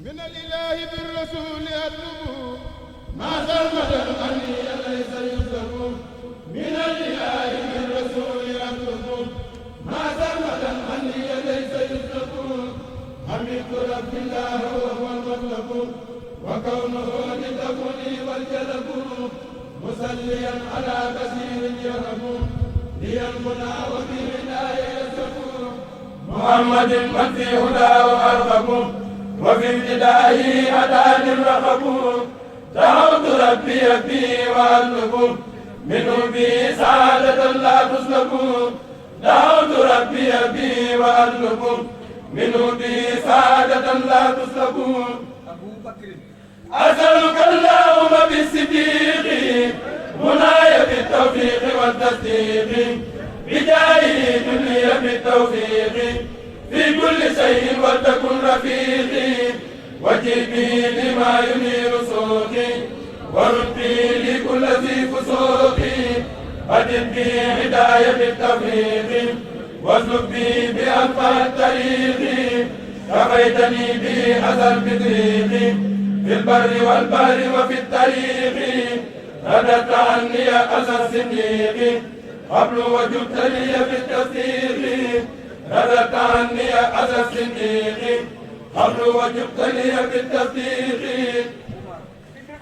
من الإله بالرسول أطلب ما ثمة أني ليس يطلب من الإله بالرسول أطلب ما ثمة أني ليس يطلب حمدت رب الله وهو المطلب وكونه لتكوني والجلب مصليا على كثير يرب لي المنى وفي هداية يسب محمد من في هداه أرغب وفي ابتدائه أتاني الرغب دعوت ربي بي وأطلب منه بي سعادة لا تسلب دعوت ربي بي وأطلب منه بي سعادة لا تسلب أبو بكر أسألك اللهم بالصديق مناي بالتوفيق والتصديق بجاهه دنيا بالتوفيق في كل شيء ولتكن رفيقي وجبي لما ينير سوقي وربي لكل ذي فسوقي أدب بي هداية بالتوفيق واسلك بي بأنفع الطريق كفيتني بي أزل بطريقي في البر والبحر وفي الطريق رددت عني أذى الصديق قبل وجبت لي بالتصديق رددت عني أذى الصديق قبل وجبت لي بالتصديق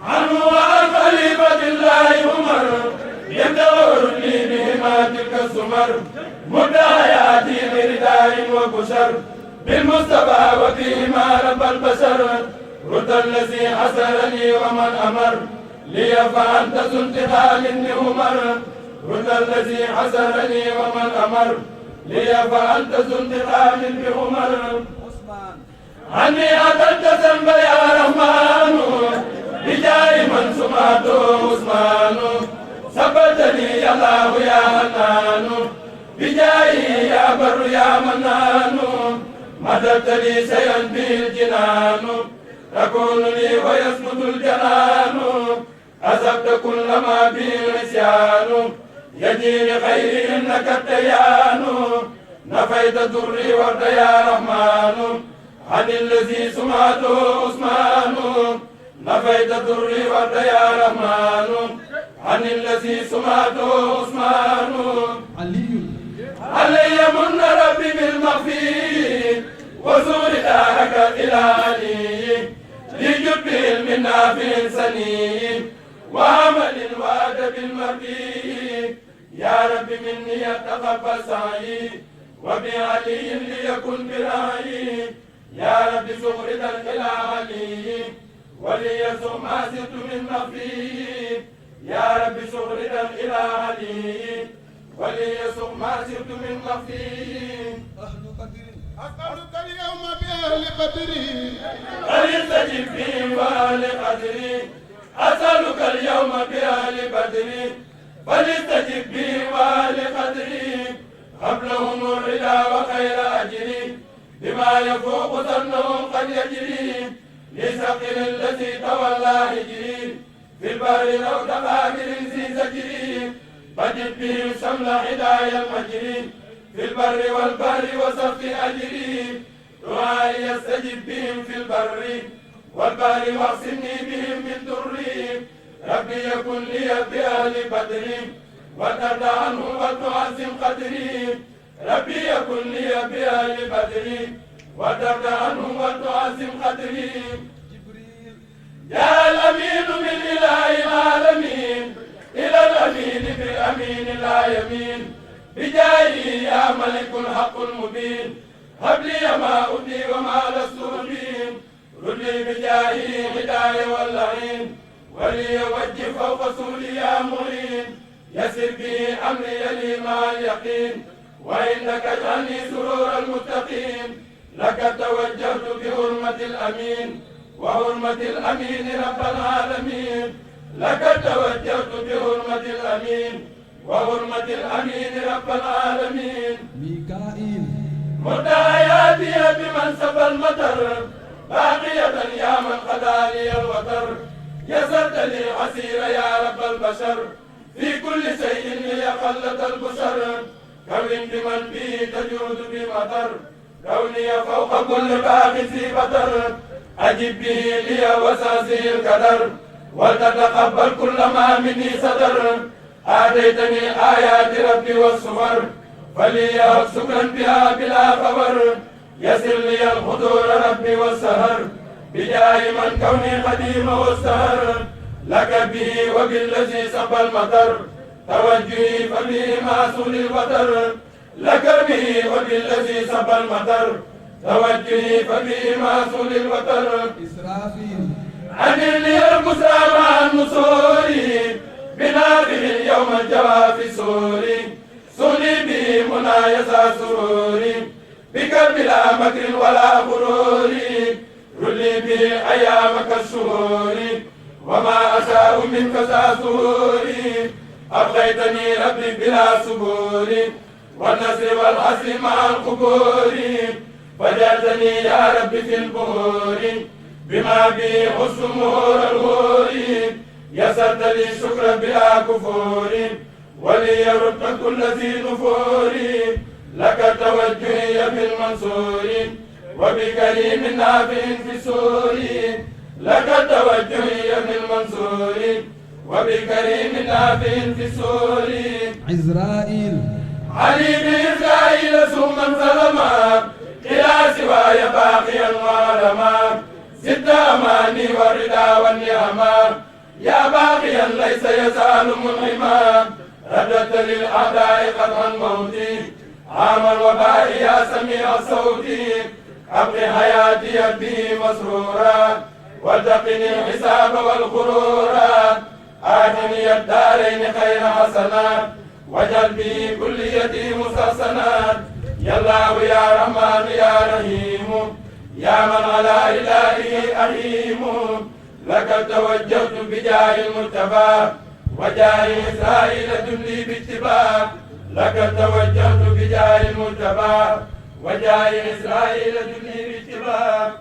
عنه وعن خليفة الله عمر يدور لي بهما تلك السمر مد حياتي برداء وبشر بالمصطفى وفيهما رب البشر رد الذي حسرني ومن أمر لي فأنت ذو انتقام من عمر رد الذي حسرني ومن أمر لي فأنت ذو انتقام بعمر عني أتت ذنب يا رحمن بجاه من سمعته عثمان ثبتني يا الله يا حنان بجاهه يا بر يا منان مددت لي شيئا به الجنان تكون لي ويسقط الجنان أصبت كل ما به العصيان يجي لخير إنك الديان نفيت ضري ورد يا رحمن عن الذي سمعته عثمان نفيت ضري ورد يا رحمن عن الذي سمعته عثمان علي من ربي بالمغفي وزور دارك إلى علي لجد بعلم نافع سني وعمل وادب المرئي يا رب مني تقبل سعي وبعلي ليكن برأيي يا رب زغردا إلى علي وليسوء ما زدت من مخفي يا رب زغردا إلى علي وليسوء ما زدت من مخفي أسألك اليوم بأهل قدري فليستجب في وأهل قدري أسألك اليوم بأهل قدري فليستجب في وأهل قدري قبلهم الرضا بما يفوق ظنهم قد يجري لسقل الذي تولى هجري في البر روض غامر ذي زجري فجد بهم شمل حدايا المجري في البر والبحر وصف أجري دعائي يستجب بهم في البر والبحر واعصمني بهم من ضري ربي يكن لي بأهل بدر وترضى عنهم وتعزم قدري ربي يكن لي بأهل بدر وترضى عنهم وتعزم قدري يا الأمين من إله العالمين إلى الأمين بالأمين لا يمين بجاهي يا ملك حق مبين هب لي ما أودي وما لست أبين رد لي بجاهي هداية واللعين ولي وجه فوق سولي يا معين يسر به أمري لي مع اليقين وإنك اجعلني سرور المتقين لك توجهت بحرمة الأمين وحرمة الأمين رب العالمين لك توجهت بحرمة الأمين وحرمة الأمين رب العالمين ميكائيل مدعياتي بمن سبى المطر باقية يا من قضى لي الوتر يسرت لي عسير يا رب البشر في كل شيء لي قلة البشر كون بمن به تجود بمطر كوني فوق كل باغ في بطر أجب به لي وساسي القدر ولتتقبل كل ما مني صدر آتيتني آيات ربي والصور فلي شكرا بها بلا خبر يسر لي الحضور ربي والسهر بجاه من كوني قديم والسهر لك به وبالذي سب المطر توجهي فبه معسول الوتر لك به وبالذي سب المطر توجهي فبه معسول الوتر إسرافيل عن لي البسرى مع النصور بنابه اليوم الجواب سوري سولي به منايسة سروري بك بلا مكر ولا غرور رلي به أيامك الشهور وما أشاء منك ذا سهور أبقيتني ربي بلا سبور والنصر والحسر مع القبور فجعلتني يا ربي في البهور بما به حسن مهور الغور يسرت لي شكر بلا كفور وليرد كل ذي نفور لك توجهي بالمنصور وبكريم نافع في سور لك توجهي بالمنصور وبكريم نافع في سور عزرائيل علي بإسرائيل ثم سلما إلى سواي باقيا وعلما زد أماني والردى والنعما يا باقيا ليس يزال منعما رددت للأعداء قطعا موتي عام الوباء يا سميع الصوت أبقي حياتي به مسرورا واتقني الحساب والغرورا آتني الدارين خير حسنات واجعل به كليتي مستحسنات يا الله يا رحمن يا رحيم يا من على إلهه أحيم لك توجهت بجاه المجتبى وجاه إسرائيل جندي باتباع لك توجهت بجاه المجتبى وجاه إسرائيل جندي باتباع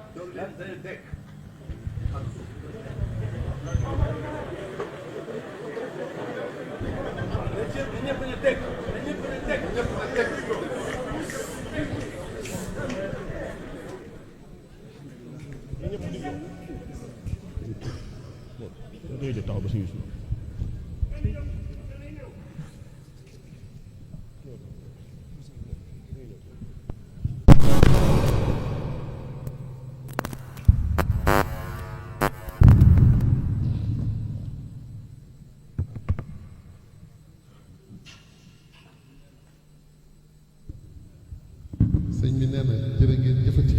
sëñ bi nee na jërë ngeen jëfati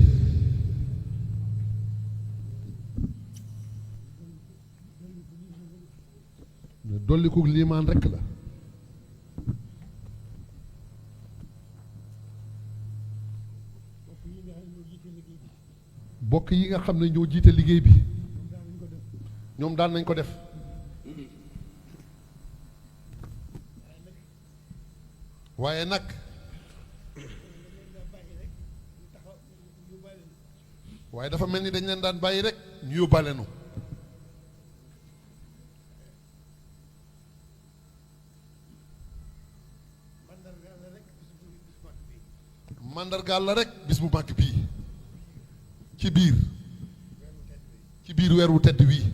ne dolli ko liimaan rekk la bokk yi nga xam ne ñoo jiite liggéey bi ñoom daan nañ ko def waaye nag waaye dafa mel ni dañ leen daan bàyyi rek ñu yóbbaale nu mandargaal la rek bis bu màgg bii ci biir weer wu tedd wii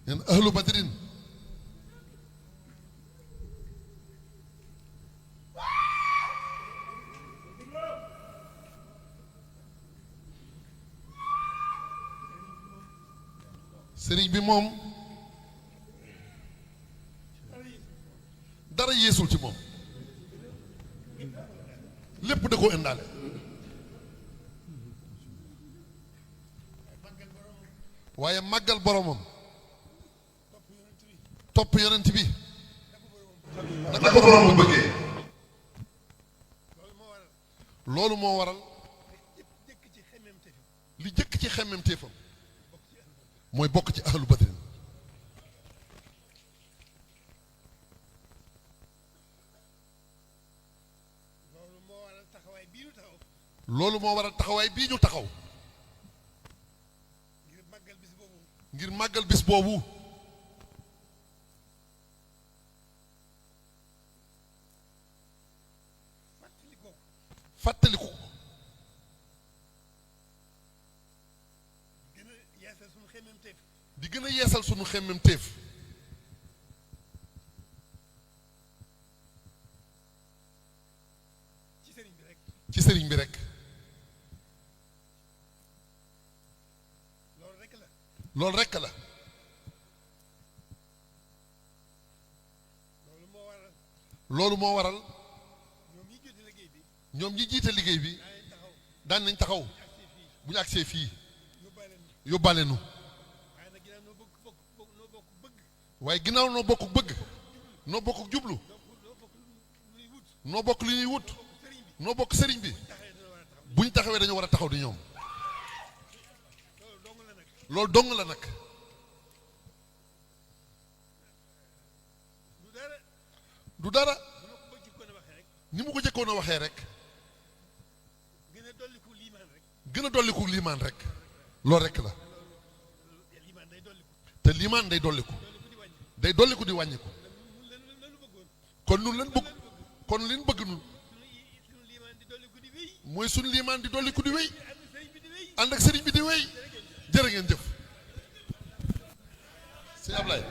nen ahlu badrin sëriñ bi moom dara yeesul ci moom lépp da koo indaale waaye màggal boromam topp yonent bi naka ko boromam bëggee loolu moo waral li jëkk ci xemmem téefam mooy bokk ci ahlu badrin loolu moo waral taxawaay bii ñu taxaw ngir màggal bis boobu fàttaliku di gën a yeesal sunu xemmem téef ci sëriñ bi rek loolu rekk la loolu moo waral ñoom ñi jiite liggéey bi daan nañ taxaw bu ñu agsee fii yóbbaale nu waaye ginnaaw noo bokk bëgg noo bokk jublu noo bokk li ñuy wut noo bokk sëriñ bi bu ñu taxawee dañoo war a taxaw di ñoom loolu dong la nag du dara ni mu ko jëkkoon a waxee rek gën a dolliku liimaan rek loolu rek la te liimaan day dolliku di wàññiku kon nun leen bëgg kon liñ bëgg nun mooy suñu liimaan di dolliku di wéy ànd ak sëriñ bi di wéy jërë ngeen jëf sëñ Ablaye